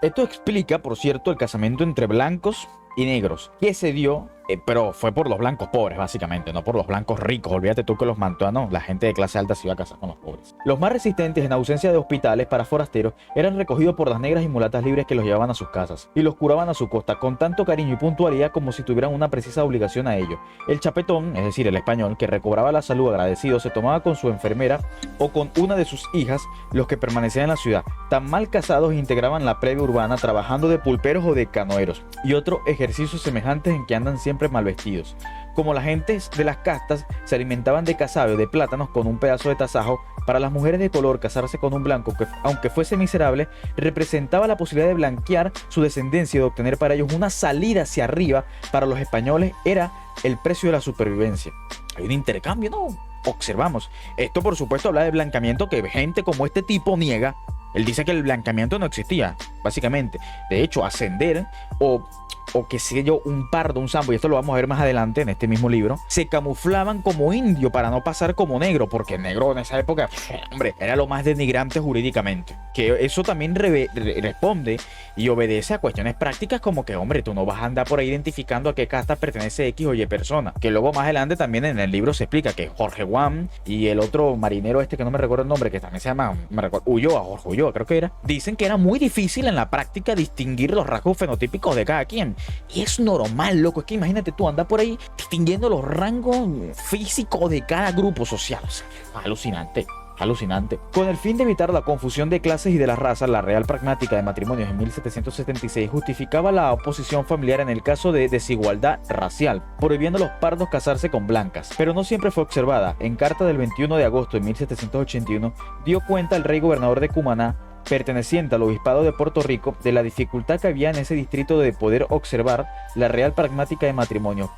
Esto explica, por cierto, el casamiento entre blancos y negros, que se dio, pero fue por los blancos pobres, básicamente, no por los blancos ricos. Olvídate tú que los mantuanos, la gente de clase alta se iba a casar con los pobres. Los más resistentes, en ausencia de hospitales para forasteros, eran recogidos por las negras y mulatas libres que los llevaban a sus casas y los curaban a su costa con tanto cariño y puntualidad como si tuvieran una precisa obligación a ello. El chapetón, es decir, el español, que recobraba la salud agradecido, se tomaba con su enfermera o con una de sus hijas los que permanecían en la ciudad. Tan mal casados integraban la previa urbana trabajando de pulperos o de canoeros y otros ejercicios semejantes en que andan siempre mal vestidos. Como las gentes de las castas se alimentaban de casabe o de plátanos con un pedazo de tasajo, para las mujeres de color casarse con un blanco que, aunque fuese miserable, representaba la posibilidad de blanquear su descendencia y de obtener para ellos una salida hacia arriba. Para los españoles era el precio de la supervivencia. Hay un intercambio, ¿no? Observamos. Esto, por supuesto, habla de blanqueamiento que gente como este tipo niega. Él dice que el blanqueamiento no existía, básicamente. De hecho, ascender o qué sé yo, un pardo, un sambo, y esto lo vamos a ver más adelante en este mismo libro, se camuflaban como indio para no pasar como negro, porque el negro en esa época, hombre, era lo más denigrante jurídicamente. Que eso también responde y obedece a cuestiones prácticas como que, hombre, tú no vas a andar por ahí identificando a qué casta pertenece X o Y persona. Que luego más adelante también en el libro se explica que Jorge Juan y el otro marinero este que no me recuerdo el nombre, que también se llama, me recuerdo, Ulloa, Jorge Ulloa creo que era, dicen que era muy difícil en la práctica distinguir los rasgos fenotípicos de cada quien. Y es normal, loco. Es que imagínate tú andar por ahí distinguiendo los rangos físicos de cada grupo social. O sea, alucinante. Alucinante. Con el fin de evitar la confusión de clases y de las razas, la Real Pragmática de Matrimonios en 1776 justificaba la oposición familiar en el caso de desigualdad racial, prohibiendo a los pardos casarse con blancas. Pero no siempre fue observada. En carta del 21 de agosto de 1781 dio cuenta el rey gobernador de Cumaná, perteneciente al obispado de Puerto Rico, de la dificultad que había en ese distrito de poder observar la Real Pragmática de Matrimonio,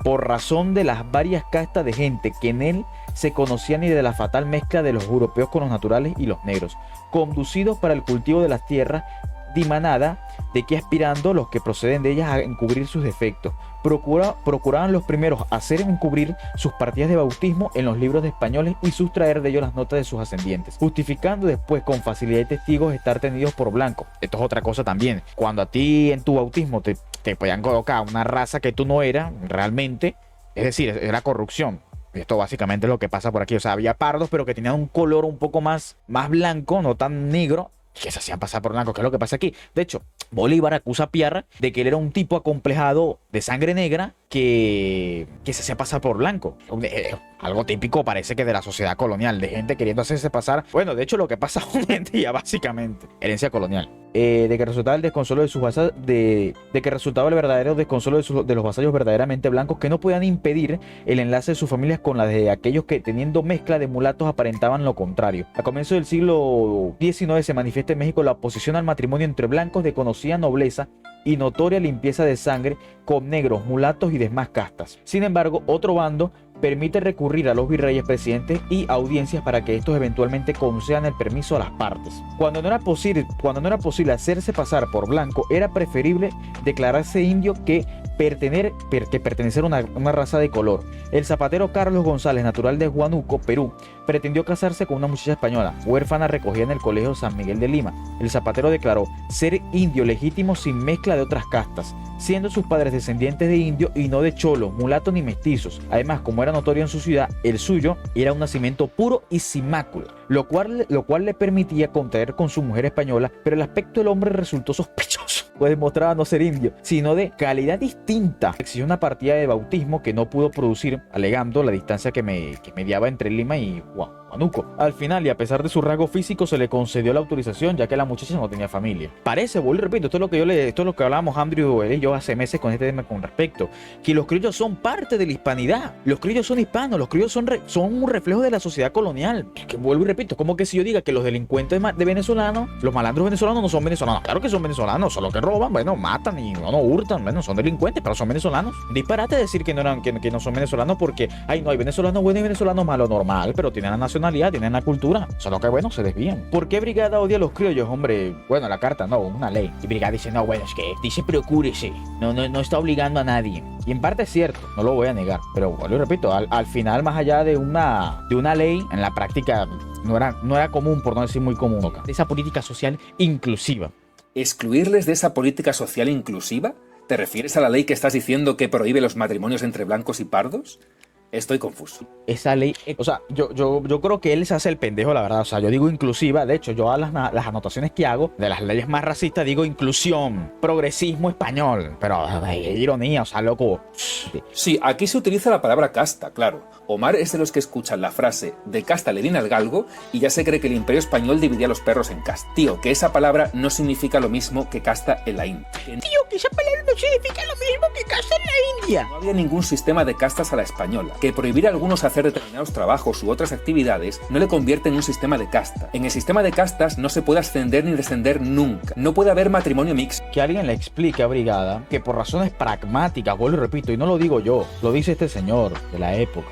por razón de las varias castas de gente que en él se conocían y de la fatal mezcla de los europeos con los naturales y los negros, conducidos para el cultivo de las tierras, dimanada de que aspirando los que proceden de ellas a encubrir sus defectos. Procuraban los primeros hacer encubrir sus partidas de bautismo en los libros de españoles y sustraer de ellos las notas de sus ascendientes, justificando después con facilidad de testigos estar tenidos por blancos. Esto es otra cosa también. Cuando a ti en tu bautismo te podían colocar una raza que tú no eras realmente, es decir, era corrupción. Esto básicamente es lo que pasa por aquí. O sea, había pardos, pero que tenían un color un poco más blanco, no tan negro, que se hacían pasar por blanco, que es lo que pasa aquí. De hecho, Bolívar acusa a Pierre de que él era un tipo acomplejado de sangre negra que se hacía pasar por blanco. Algo típico parece que de la sociedad colonial, de gente queriendo hacerse pasar. Bueno, de hecho lo que pasa hoy en día, básicamente, herencia colonial. De que resultaba el desconsuelo de sus vasallos, de que resultaba el verdadero desconsuelo de los vasallos verdaderamente blancos, que no podían impedir el enlace de sus familias con la de aquellos que, teniendo mezcla de mulatos, aparentaban lo contrario. A comienzos del siglo XIX se manifiesta en México la oposición al matrimonio entre blancos de conocida nobleza y notoria limpieza de sangre con negros, mulatos y demás castas. Sin embargo, otro bando permite recurrir a los virreyes, presidentes y audiencias para que estos eventualmente concedan el permiso a las partes. Cuando no era posible hacerse pasar por blanco, era preferible declararse indio que pertenecer a una raza de color. El zapatero Carlos González, natural de Huánuco, Perú, pretendió casarse con una muchacha española, huérfana, recogida en el colegio San Miguel de Lima. El zapatero declaró ser indio legítimo sin mezcla de otras castas, siendo sus padres descendientes de indios y no de cholos, mulatos ni mestizos. Además, como era notorio en su ciudad, el suyo era un nacimiento puro y sin mácula, lo cual le permitía contraer con su mujer española, pero el aspecto del hombre resultó sospechoso, pues demostraba no ser indio, sino de calidad distinta. Exigió una partida de bautismo que no pudo producir, alegando la distancia que mediaba entre Lima y Huánuco. Al final, y a pesar de su rasgo físico, se le concedió la autorización, ya que la muchacha no tenía familia. Parece, vuelvo y repito, esto es lo que hablábamos Andrew, él y yo hace meses con este tema con respecto, que los criollos son parte de la hispanidad. Los criollos son hispanos, los criollos son un reflejo de la sociedad colonial. Que vuelvo y repito, es como que si yo diga que los delincuentes de venezolanos, los malandros venezolanos no son venezolanos. Claro que son venezolanos, solo que roban, bueno, matan y no hurtan, bueno, son delincuentes, pero son venezolanos. Disparate decir que no son venezolanos porque, no hay venezolanos buenos y venezolanos malos, normal, pero tienen la nacionalidad, tienen la cultura, solo que, bueno, se desvían. ¿Por qué Brigada odia a los criollos? Hombre, bueno, la carta, no, una ley. Y Brigada dice, no, bueno, es que dice procúrese, no está obligando a nadie. Y en parte es cierto, no lo voy a negar, pero vuelvo y repito, al final, más allá de una ley, en la práctica no era común, por no decir muy común, esa política social inclusiva. ¿Excluirles de esa política social inclusiva? ¿Te refieres a la ley que estás diciendo que prohíbe los matrimonios entre blancos y pardos? Estoy confuso. Esa ley, o sea, yo creo que él se hace el pendejo, la verdad. O sea, yo digo inclusiva. De hecho, yo a las anotaciones que hago de las leyes más racistas digo inclusión, progresismo español. Pero ironía, o sea, loco. Sí, aquí se utiliza la palabra casta, claro. Omar es de los que escuchan la frase de casta le viene al galgo y ya se cree que el Imperio Español dividía a los perros en castas. Tío, que esa palabra no significa lo mismo que casta en la India. Tío, que esa palabra no significa lo mismo que casta en la India. No había ningún sistema de castas a la española. Que prohibir a algunos hacer determinados trabajos u otras actividades no le convierte en un sistema de casta. En el sistema de castas no se puede ascender ni descender nunca. No puede haber matrimonio mixto. Que alguien le explique a Brigada que por razones pragmáticas, vuelvo y repito, y no lo digo yo, lo dice este señor de la época,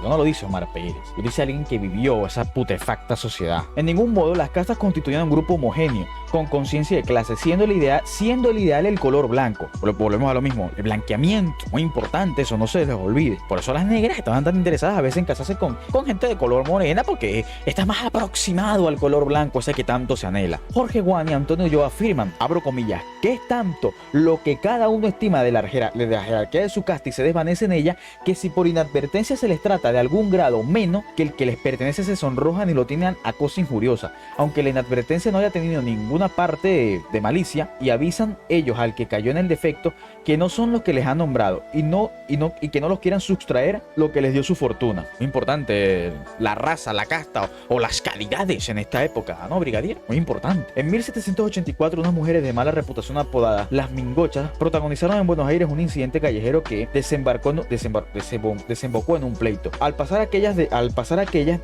no lo dice Omar Pérez, lo dice alguien que vivió esa putefacta sociedad. En ningún modo las castas constituían un grupo homogéneo, con conciencia de clase, siendo el ideal el color blanco. Volvemos a lo mismo, el blanqueamiento, muy importante, eso no se les olvide. Por eso las negras estaban tan interesadas a veces en casarse con gente de color morena, porque está más aproximado al color blanco, ese que tanto se anhela. Jorge Guan y Antonio Ulloa afirman, abro comillas, que es tanto lo que cada uno estima de la jerarquía de su casta y se desvanece en ella, que si por inadvertencia se les trata de algún grado menos que el que les pertenece, se sonrojan y lo tienen a cosa injuriosa, aunque la inadvertencia no haya tenido ninguna parte de malicia, y avisan ellos al que cayó en el defecto que no son los que les han nombrado y que no los quieran sustraer lo que les dio su fortuna. Muy importante la raza, la casta o las calidades en esta época, ¿no, brigadier? Muy importante. En 1784, unas mujeres de mala reputación apodadas las Mingochas protagonizaron en Buenos Aires un incidente callejero que desembocó en un pleito. Al pasar aquellas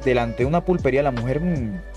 delante de una pulpería, la mujer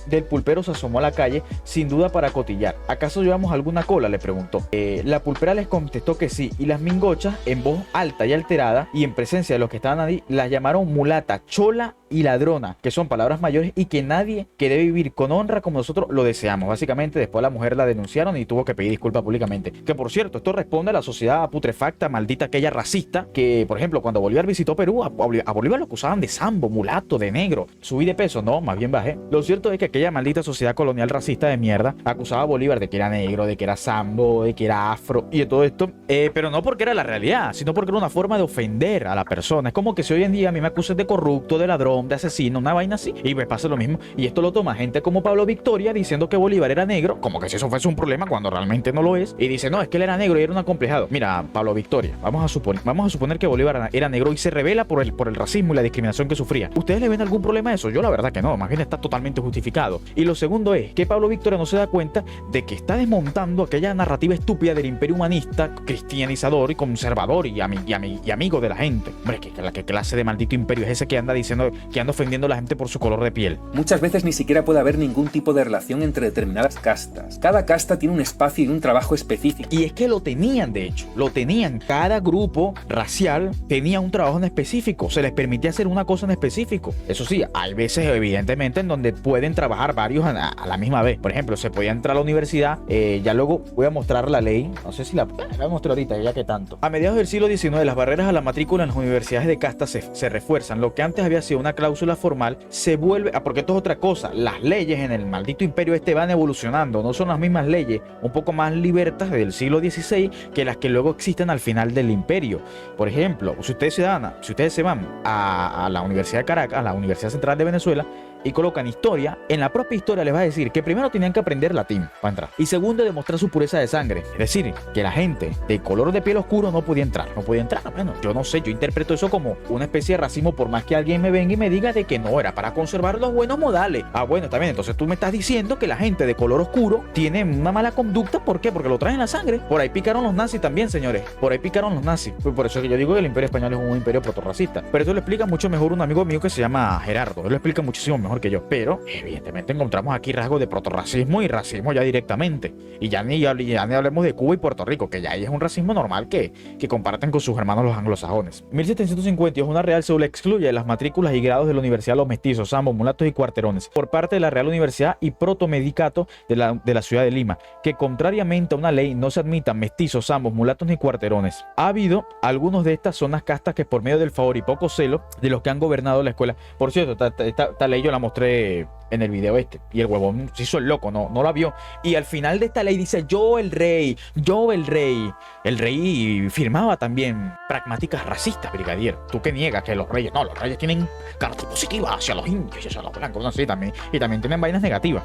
del pulpero se asomó a la calle, sin duda para cotillar. ¿Acaso llevamos alguna cola?, le preguntó. La pulpera les contestó que sí, y las Mingochas, en voz alta y alterada y en presencia de los que estaban allí, las llamaron mulata, chola y ladrona, que son palabras mayores y que nadie que debe vivir con honra como nosotros lo deseamos. Básicamente, después la mujer la denunciaron y tuvo que pedir disculpas públicamente. Que por cierto, esto responde a la sociedad putrefacta, maldita, aquella racista, que por ejemplo, cuando Bolívar visitó Perú, a Bolívar lo acusaban de sambo, mulato, de negro. Subí de peso, no, más bien bajé. Lo cierto es que aquella maldita sociedad colonial racista de mierda acusaba a Bolívar de que era negro, de que era sambo, de que era afro y de todo esto, pero no porque era la realidad, sino porque era una forma de ofender a la persona. Es como que si hoy en día a mí me acusan de corrupto, de ladrón, de asesino, una vaina así, y me pasa lo mismo. Y esto lo toma gente como Pablo Victoria diciendo que Bolívar era negro, como que si eso fuese un problema cuando realmente no lo es, y dice, no, es que él era negro y era un acomplejado. Mira, Pablo Victoria, vamos a suponer que Bolívar era negro y se revela por el racismo y la discriminación que sufría. ¿Ustedes le ven algún problema a eso? Yo la verdad que no, más bien está totalmente justificado. Y lo segundo es que Pablo Victoria no se da cuenta de que está desmontando aquella narrativa estúpida del imperio humanista, cristianizador y conservador y amigo de la gente. Hombre, ¿qué clase de maldito imperio es ese que anda diciendo, que anda ofendiendo a la gente por su color de piel? Muchas veces ni siquiera puede haber ningún tipo de relación entre determinadas castas. Cada casta tiene un espacio y un trabajo específico. Y es que lo tenían, de hecho, lo tenían. Cada grupo racial tenía un trabajo en específico, se les permitía hacer una cosa en específico. Eso sí, hay veces evidentemente en donde pueden trabajar varios a la misma vez. Por ejemplo, se podía entrar a la universidad, ya luego voy a mostrar la ley, no sé si la voy a mostrar ahorita, ya que tanto. A mediados del siglo XIX, las barreras a la matrícula en las universidades de casta se refuerzan. Lo que antes había sido una cláusula formal se vuelve, porque esto es otra cosa, las leyes en el maldito imperio van evolucionando, no son las mismas leyes un poco más libertas del siglo XVI que las que luego existen al final del imperio. Por ejemplo, si ustedes se van a la Universidad de Caracas, a la Universidad Central de Venezuela, y colocan historia, en la propia historia les va a decir que primero tenían que aprender latín para entrar, y segundo, demostrar su pureza de sangre, es decir, que la gente de color de piel oscuro no podía entrar. Bueno, yo no sé, yo interpreto eso como una especie de racismo, por más que alguien me venga y me diga de que no, era para conservar los buenos modales. Bueno, está bien, entonces tú me estás diciendo que la gente de color oscuro tiene una mala conducta. ¿Por qué? Porque lo traen en la sangre. Por ahí picaron los nazis también, señores, por ahí picaron los nazis. Por eso es que yo digo que el imperio español es un imperio protorracista, pero eso lo explica mucho mejor un amigo mío que se llama Gerardo. Él lo explica muchísimo mejor que yo, pero evidentemente encontramos aquí rasgos de protorracismo y racismo ya directamente, y ya ni hablemos de Cuba y Puerto Rico, que ya ahí es un racismo normal que comparten con sus hermanos los anglosajones. En 1752 una Real Cédula excluye de las matrículas y grados de la universidad los mestizos, zambos, mulatos y cuarterones por parte de la Real Universidad y Protomedicato de la ciudad de Lima, que contrariamente a una ley no se admitan mestizos, zambos, mulatos ni cuarterones. Ha habido algunos de estas zonas castas que por medio del favor y poco celo de los que han gobernado la escuela, por cierto, esta ley yo la mostré en el video este. Y el huevón se hizo el loco, no la vio. Y al final de esta ley dice, yo el rey, yo el rey. El rey firmaba también pragmáticas racistas, brigadier. ¿Tú qué niegas que los reyes? No, los reyes tienen cartas positivas hacia los indios y hacia los blancos. No, sí, también. Y también tienen vainas negativas.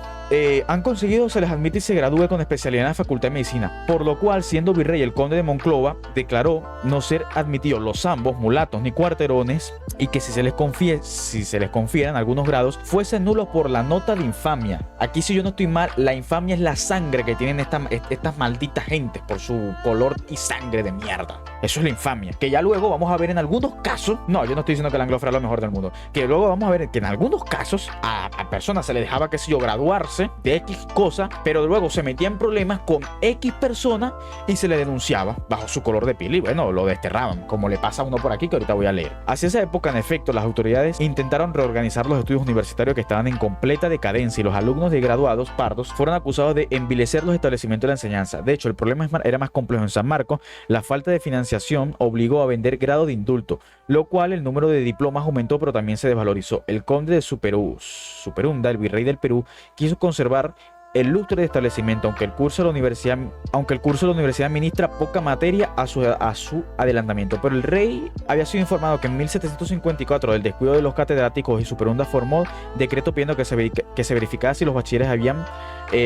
Han conseguido, se les admite y se gradúe con especialidad en la Facultad de Medicina. Por lo cual, siendo virrey, el conde de Monclova declaró no ser admitidos los zambos, mulatos ni cuarterones, y que si se les confieran algunos grados, fuesen nulos por la nota de infamia. Aquí, si yo no estoy mal, la infamia es la sangre que tienen estas malditas gentes por su color y sangre de mierda. Eso es la infamia. Que ya luego vamos a ver en algunos casos, no, yo no estoy diciendo que el anglo fuera lo mejor del mundo, que luego vamos a ver que en algunos casos a personas se les dejaba, qué sé yo, graduarse de X cosa, pero luego se metía en problemas con X persona y se le denunciaba bajo su color de piel y bueno, lo desterraban, como le pasa a uno por aquí que ahorita voy a leer. Hacia esa época, en efecto, las autoridades intentaron reorganizar los estudios universitarios que estaban en completa decadencia y los alumnos de graduados pardos fueron acusados de envilecer los establecimientos de la enseñanza. De hecho, el problema era más complejo. En San Marcos, la falta de financiación obligó a vender grado de indulto, lo cual el número de diplomas aumentó, pero también se desvalorizó. El conde de Superunda, el virrey del Perú, quiso conservar el lustre de establecimiento, aunque el curso de la universidad ministra poca materia a su adelantamiento. Pero el rey había sido informado que en 1754 del descuido de los catedráticos y Superunda formó decreto pidiendo que se verificara si los bachilleres habían...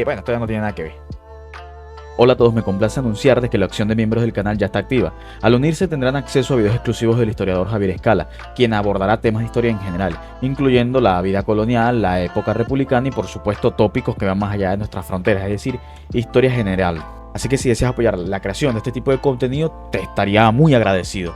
bueno, esto ya no tiene nada que ver. Hola a todos, me complace anunciarles que la acción de miembros del canal ya está activa. Al unirse tendrán acceso a videos exclusivos del historiador Javier Escala, quien abordará temas de historia en general, incluyendo la vida colonial, la época republicana y por supuesto tópicos que van más allá de nuestras fronteras, es decir, historia general. Así que si deseas apoyar la creación de este tipo de contenido, te estaría muy agradecido.